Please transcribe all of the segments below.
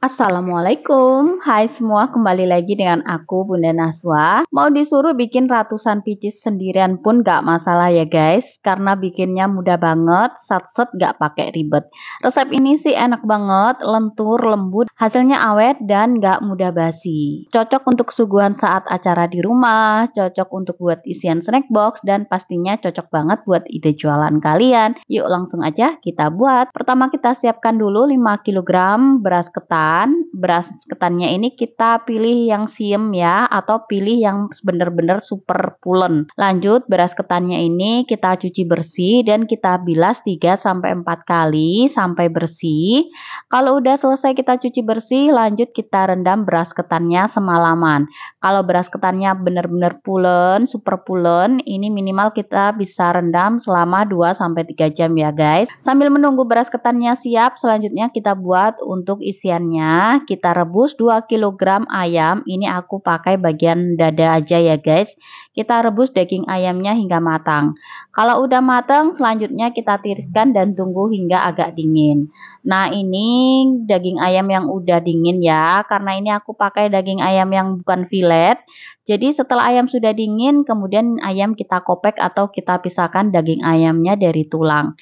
Assalamualaikum, hai semua, kembali lagi dengan aku Bunda Naswa. Mau disuruh bikin ratusan pieces sendirian pun gak masalah ya guys, karena bikinnya mudah banget, sat-set gak pakai ribet. Resep ini sih enak banget, lentur, lembut, hasilnya awet dan gak mudah basi. Cocok untuk suguhan saat acara di rumah, cocok untuk buat isian snack box, dan pastinya cocok banget buat ide jualan kalian. Yuk langsung aja kita buat. Pertama kita siapkan dulu 5 kg beras ketan. Beras ketannya ini kita pilih yang siem ya, atau pilih yang bener-bener super pulen. Lanjut beras ketannya ini kita cuci bersih dan kita bilas 3-4 kali sampai bersih. Kalau udah selesai kita cuci bersih, lanjut kita rendam beras ketannya semalaman. Kalau beras ketannya bener-bener pulen, super pulen, ini minimal kita bisa rendam selama 2-3 jam ya guys. Sambil menunggu beras ketannya siap, selanjutnya kita buat untuk isiannya. Kita rebus 2 kg ayam, ini aku pakai bagian dada aja ya guys. Kita rebus daging ayamnya hingga matang. Kalau udah matang, selanjutnya kita tiriskan dan tunggu hingga agak dingin. Nah ini daging ayam yang udah dingin ya, karena ini aku pakai daging ayam yang bukan filet. Jadi setelah ayam sudah dingin, kemudian ayam kita kopek atau kita pisahkan daging ayamnya dari tulang.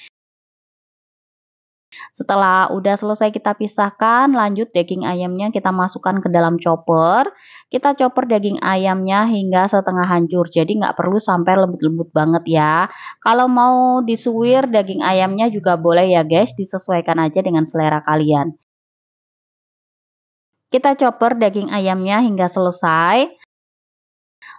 Setelah udah selesai kita pisahkan, lanjut daging ayamnya kita masukkan ke dalam chopper. Kita chopper daging ayamnya hingga setengah hancur, jadi nggak perlu sampai lembut-lembut banget ya. Kalau mau disuwir daging ayamnya juga boleh ya guys, disesuaikan aja dengan selera kalian. Kita chopper daging ayamnya hingga selesai.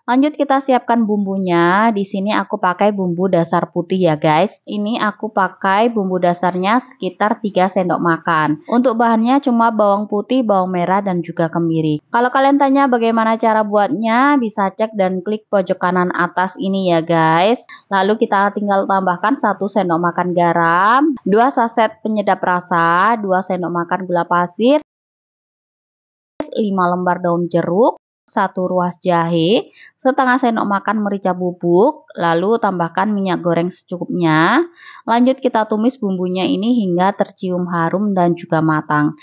Lanjut kita siapkan bumbunya. Di sini aku pakai bumbu dasar putih ya guys. Ini aku pakai bumbu dasarnya sekitar 3 sendok makan. Untuk bahannya cuma bawang putih, bawang merah dan juga kemiri. Kalau kalian tanya bagaimana cara buatnya, bisa cek dan klik pojok kanan atas ini ya guys. Lalu kita tinggal tambahkan 1 sendok makan garam, 2 saset penyedap rasa, 2 sendok makan gula pasir, 5 lembar daun jeruk, 1 ruas jahe, setengah sendok makan merica bubuk, lalu tambahkan minyak goreng secukupnya. Lanjut kita tumis bumbunya ini hingga tercium harum dan juga matang.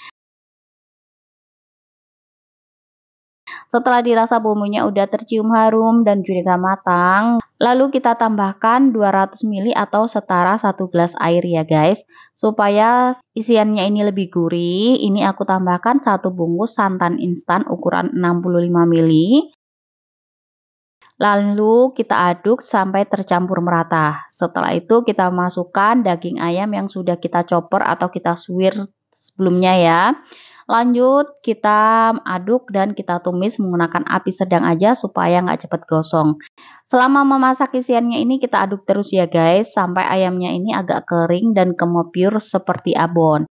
Setelah dirasa bumbunya udah tercium harum dan juga matang, lalu kita tambahkan 200 ml atau setara 1 gelas air ya guys. Supaya isiannya ini lebih gurih, ini aku tambahkan 1 bungkus santan instan ukuran 65 ml. Lalu kita aduk sampai tercampur merata. Setelah itu kita masukkan daging ayam yang sudah kita chopper atau kita suwir sebelumnya ya. Lanjut kita aduk dan kita tumis menggunakan api sedang aja supaya nggak cepet gosong. Selama memasak isiannya ini kita aduk terus ya guys, sampai ayamnya ini agak kering dan kemepur seperti abon.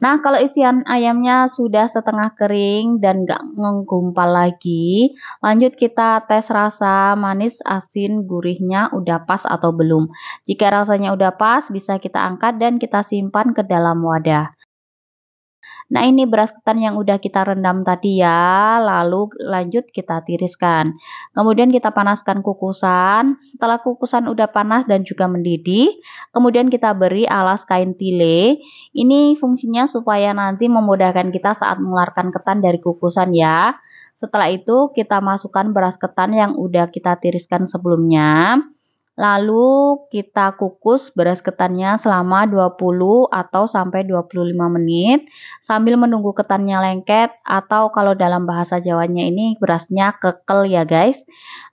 Nah, kalau isian ayamnya sudah setengah kering dan nggak menggumpal lagi, lanjut kita tes rasa manis, asin, gurihnya udah pas atau belum. Jika rasanya udah pas, bisa kita angkat dan kita simpan ke dalam wadah. Nah, ini beras ketan yang udah kita rendam tadi ya, lalu lanjut kita tiriskan. Kemudian kita panaskan kukusan. Setelah kukusan udah panas dan juga mendidih, kemudian kita beri alas kain tile. Ini fungsinya supaya nanti memudahkan kita saat mengeluarkan ketan dari kukusan ya. Setelah itu kita masukkan beras ketan yang udah kita tiriskan sebelumnya. Lalu kita kukus beras ketannya selama 20 atau sampai 25 menit sambil menunggu ketannya lengket, atau kalau dalam bahasa Jawanya ini berasnya kekel ya guys.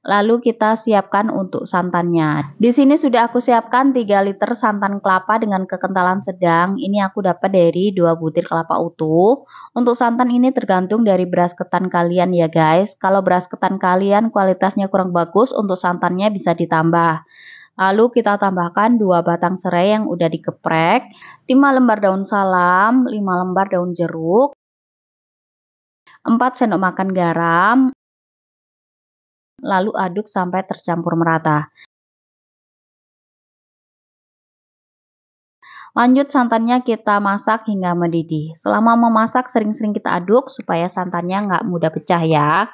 Lalu kita siapkan untuk santannya. Di sini sudah aku siapkan 3 liter santan kelapa dengan kekentalan sedang. Ini aku dapat dari 2 butir kelapa utuh. Untuk santan ini tergantung dari beras ketan kalian ya guys. Kalau beras ketan kalian kualitasnya kurang bagus, untuk santannya bisa ditambah. Lalu kita tambahkan 2 batang serai yang udah digeprek, 5 lembar daun salam, 5 lembar daun jeruk, 4 sendok makan garam, lalu aduk sampai tercampur merata. Lanjut santannya kita masak hingga mendidih. Selama memasak sering-sering kita aduk supaya santannya nggak mudah pecah ya.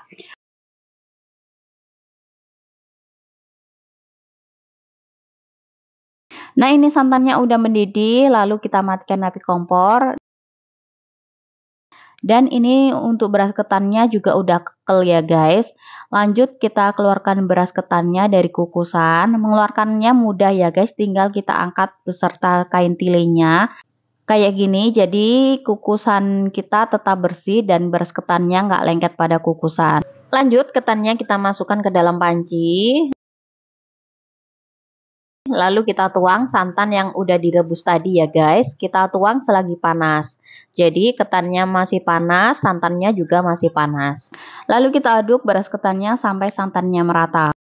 Nah, ini santannya udah mendidih, lalu kita matikan api kompor. Dan ini untuk beras ketannya juga udah kekel ya guys. Lanjut kita keluarkan beras ketannya dari kukusan. Mengeluarkannya mudah ya guys, tinggal kita angkat beserta kain tilenya. Kayak gini, jadi kukusan kita tetap bersih dan beras ketannya nggak lengket pada kukusan. Lanjut, ketannya kita masukkan ke dalam panci. Lalu kita tuang santan yang udah direbus tadi ya guys. Kita tuang selagi panas. Jadi ketannya masih panas, santannya juga masih panas. Lalu kita aduk beras ketannya sampai santannya merata.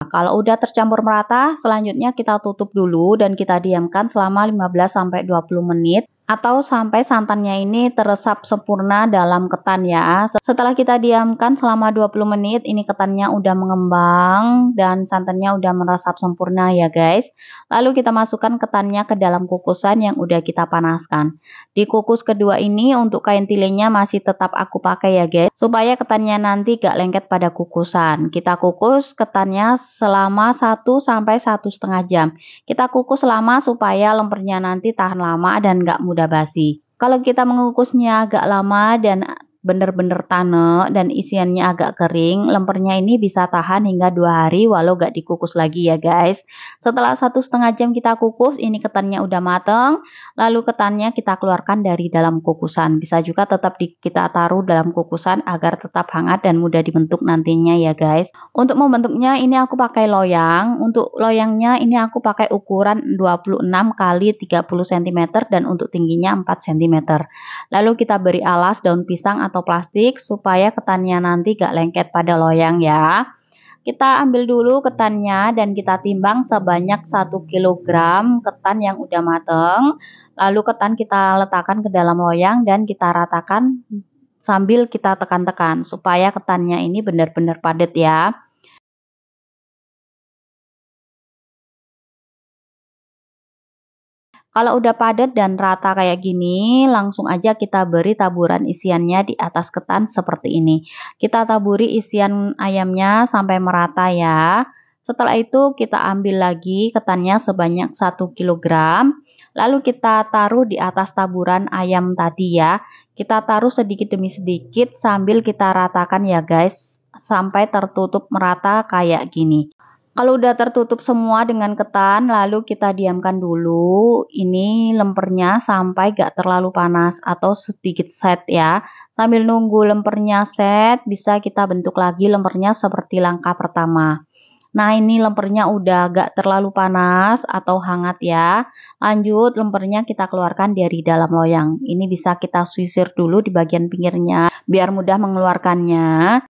Kalau udah tercampur merata, selanjutnya kita tutup dulu dan kita diamkan selama 15-20 menit atau sampai santannya ini teresap sempurna dalam ketan ya. Setelah kita diamkan selama 20 menit, ini ketannya udah mengembang dan santannya udah meresap sempurna ya guys. Lalu kita masukkan ketannya ke dalam kukusan yang udah kita panaskan. Di kukus kedua ini untuk kain tilenya masih tetap aku pakai ya guys, supaya ketannya nanti gak lengket pada kukusan. Kita kukus ketannya selama 1-1,5 jam. Kita kukus lama supaya lempernya nanti tahan lama dan gak mudah basi. Kalau kita mengukusnya agak lama dan bener-bener tanek dan isiannya agak kering, lempernya ini bisa tahan hingga 2 hari walau gak dikukus lagi ya guys. Setelah 1,5 jam kita kukus, ini ketannya udah mateng. Lalu ketannya kita keluarkan dari dalam kukusan. Bisa juga tetap kita taruh dalam kukusan agar tetap hangat dan mudah dibentuk nantinya ya guys. Untuk membentuknya ini aku pakai loyang. Untuk loyangnya ini aku pakai ukuran 26 x 30 cm dan untuk tingginya 4 cm. Lalu kita beri alas daun pisang atau plastik supaya ketannya nanti gak lengket pada loyang ya. Kita ambil dulu ketannya dan kita timbang sebanyak 1 kg ketan yang udah mateng. Lalu ketan kita letakkan ke dalam loyang dan kita ratakan sambil kita tekan-tekan supaya ketannya ini benar-benar padat ya. Kalau udah padat dan rata kayak gini, langsung aja kita beri taburan isiannya di atas ketan seperti ini. Kita taburi isian ayamnya sampai merata ya. Setelah itu kita ambil lagi ketannya sebanyak 1 kg. Lalu kita taruh di atas taburan ayam tadi ya. Kita taruh sedikit demi sedikit sambil kita ratakan ya guys, sampai tertutup merata kayak gini. Kalau udah tertutup semua dengan ketan, lalu kita diamkan dulu ini lempernya sampai gak terlalu panas atau sedikit set ya. Sambil nunggu lempernya set, bisa kita bentuk lagi lempernya seperti langkah pertama. Nah, ini lempernya udah gak terlalu panas atau hangat ya. Lanjut, lempernya kita keluarkan dari dalam loyang. Ini bisa kita sisir dulu di bagian pinggirnya biar mudah mengeluarkannya.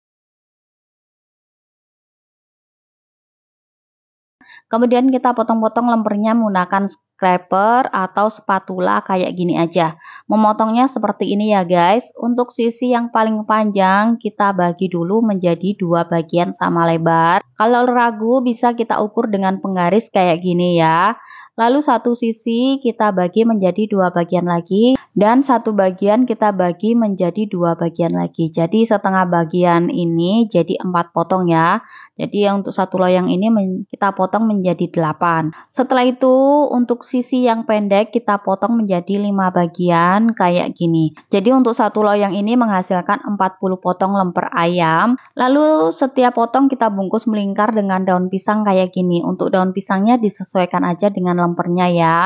Kemudian kita potong-potong lempernya menggunakan scraper atau spatula kayak gini aja. Memotongnya seperti ini ya guys. Untuk sisi yang paling panjang kita bagi dulu menjadi 2 bagian sama lebar. Kalau ragu bisa kita ukur dengan penggaris kayak gini ya. Lalu satu sisi kita bagi menjadi 2 bagian lagi dan satu bagian kita bagi menjadi 2 bagian lagi. Jadi setengah bagian ini jadi 4 potong ya. Jadi untuk satu loyang ini kita potong menjadi 8. Setelah itu untuk sisi yang pendek kita potong menjadi 5 bagian kayak gini. Jadi untuk satu loyang ini menghasilkan 40 potong lemper ayam. Lalu setiap potong kita bungkus melingkar dengan daun pisang kayak gini. Untuk daun pisangnya disesuaikan aja dengan lempernya ya.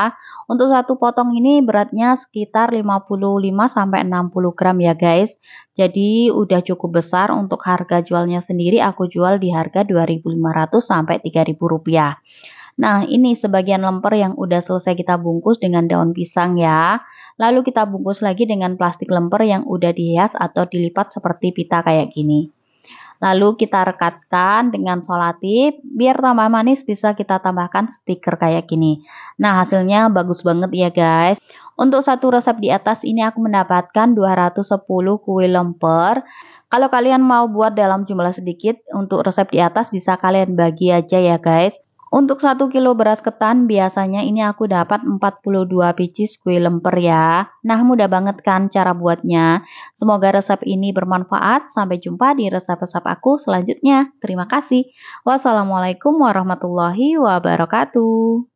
Untuk satu potong ini beratnya sekitar 55-60 gram ya guys. Jadi udah cukup besar. Untuk harga jualnya sendiri aku jual di harga 2.500 sampai 3.000 rupiah. Nah, ini sebagian lemper yang udah selesai kita bungkus dengan daun pisang ya. Lalu kita bungkus lagi dengan plastik lemper yang udah dihias atau dilipat seperti pita kayak gini. Lalu kita rekatkan dengan solatif, biar tambah manis bisa kita tambahkan stiker kayak gini. Nah, hasilnya bagus banget ya guys. Untuk satu resep di atas ini aku mendapatkan 210 kue lemper. Kalau kalian mau buat dalam jumlah sedikit, untuk resep di atas bisa kalian bagi aja ya guys. Untuk 1 kilo beras ketan biasanya ini aku dapat 42 biji kue lemper ya. Nah, mudah banget kan cara buatnya. Semoga resep ini bermanfaat. Sampai jumpa di resep-resep aku selanjutnya. Terima kasih. Wassalamualaikum warahmatullahi wabarakatuh.